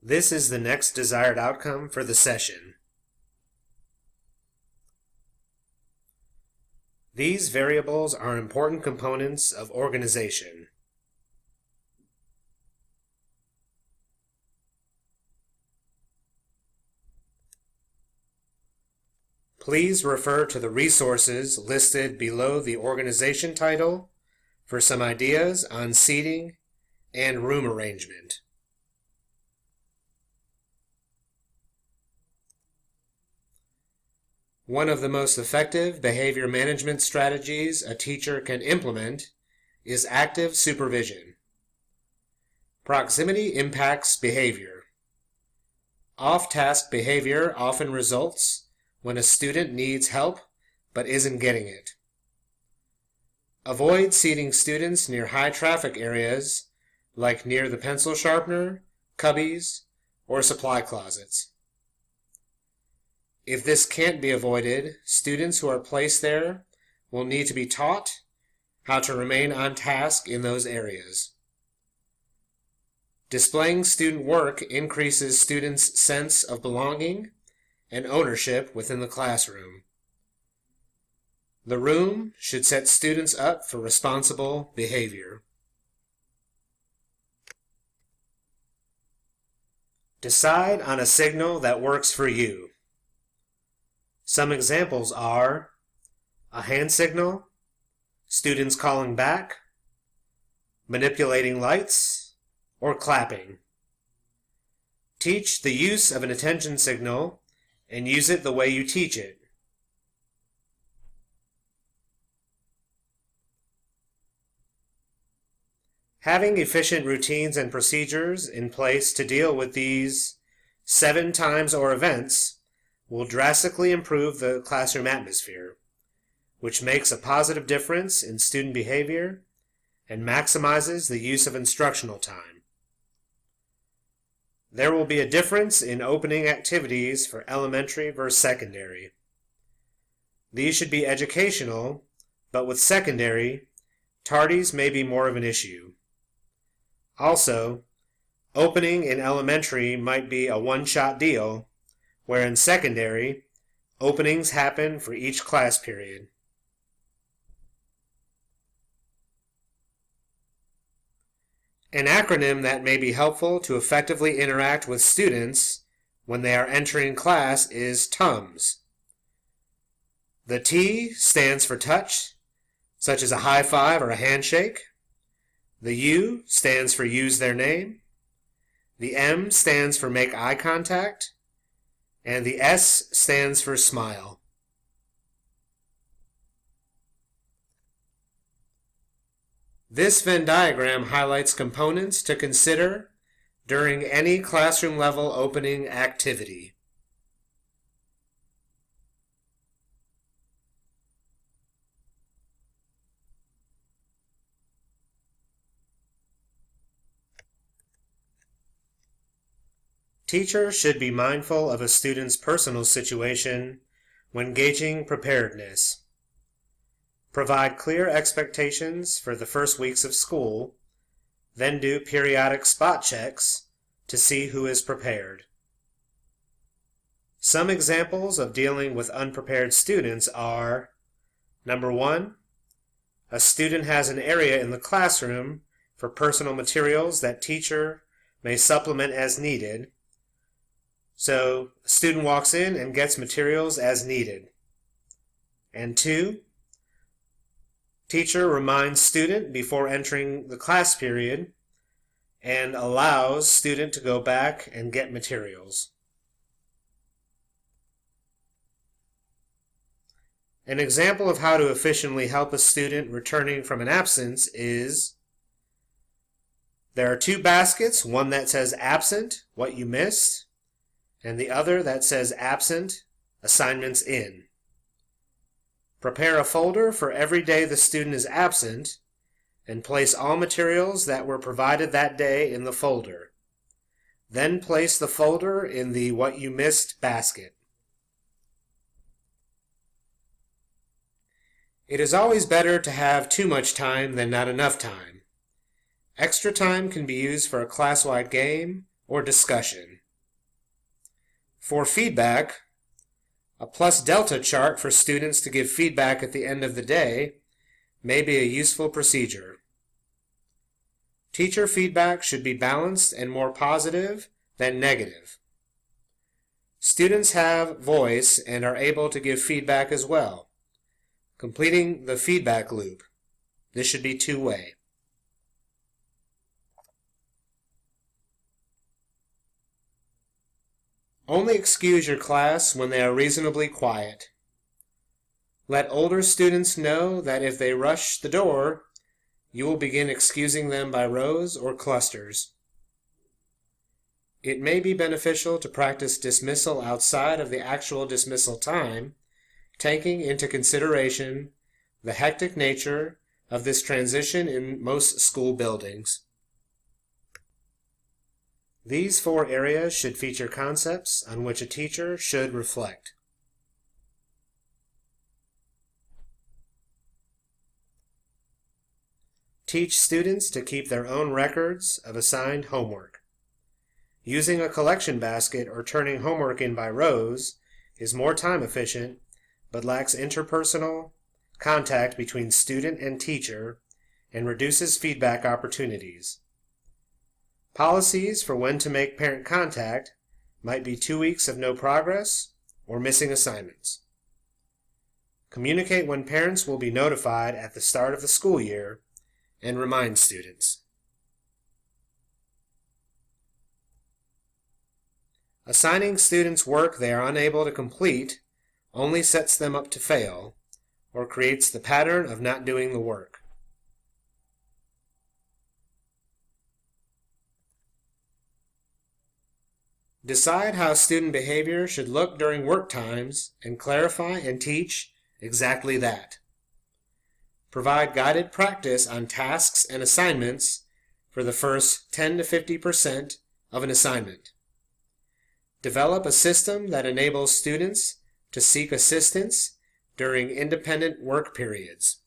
This is the next desired outcome for the session. These variables are important components of organization. Please refer to the resources listed below the organization title for some ideas on seating and room arrangement. One of the most effective behavior management strategies a teacher can implement is active supervision. Proximity impacts behavior. Off-task behavior often results when a student needs help but isn't getting it. Avoid seating students near high traffic areas like near the pencil sharpener, cubbies, or supply closets. If this can't be avoided, students who are placed there will need to be taught how to remain on task in those areas. Displaying student work increases students' sense of belonging and ownership within the classroom. The room should set students up for responsible behavior. Decide on a signal that works for you. Some examples are a hand signal, students calling back, manipulating lights, or clapping. Teach the use of an attention signal and use it the way you teach it. Having efficient routines and procedures in place to deal with these 7 times or events will drastically improve the classroom atmosphere, which makes a positive difference in student behavior and maximizes the use of instructional time. There will be a difference in opening activities for elementary versus secondary. These should be educational, but with secondary, tardies may be more of an issue. Also, opening in elementary might be a one-shot deal, where in secondary, openings happen for each class period. An acronym that may be helpful to effectively interact with students when they are entering class is TUMS. The T stands for touch, such as a high five or a handshake. The U stands for use their name. The M stands for make eye contact. And the S stands for smile. This Venn diagram highlights components to consider during any classroom level opening activity. Teachers should be mindful of a student's personal situation when gauging preparedness. Provide clear expectations for the first weeks of school, then do periodic spot checks to see who is prepared. Some examples of dealing with unprepared students are: number 1, a student has an area in the classroom for personal materials that teacher may supplement as needed. So, a student walks in and gets materials as needed. And 2, teacher reminds student before entering the class period and allows student to go back and get materials. An example of how to efficiently help a student returning from an absence is: there are 2 baskets, one that says absent, what you missed, and the other that says absent, assignments in. Prepare a folder for every day the student is absent and place all materials that were provided that day in the folder. Then place the folder in the what you missed basket. It is always better to have too much time than not enough time. Extra time can be used for a class-wide game or discussion. For feedback, a plus-delta chart for students to give feedback at the end of the day may be a useful procedure. Teacher feedback should be balanced and more positive than negative. Students have voice and are able to give feedback as well, completing the feedback loop. This should be two-way. Only excuse your class when they are reasonably quiet. Let older students know that if they rush the door, you will begin excusing them by rows or clusters. It may be beneficial to practice dismissal outside of the actual dismissal time, taking into consideration the hectic nature of this transition in most school buildings. These 4 areas should feature concepts on which a teacher should reflect. Teach students to keep their own records of assigned homework. Using a collection basket or turning homework in by rows is more time efficient, but lacks interpersonal contact between student and teacher and reduces feedback opportunities. Policies for when to make parent contact might be 2 weeks of no progress or missing assignments. Communicate when parents will be notified at the start of the school year and remind students. Assigning students work they are unable to complete only sets them up to fail or creates the pattern of not doing the work. Decide how student behavior should look during work times and clarify and teach exactly that. Provide guided practice on tasks and assignments for the first 10 to 50% of an assignment. Develop a system that enables students to seek assistance during independent work periods.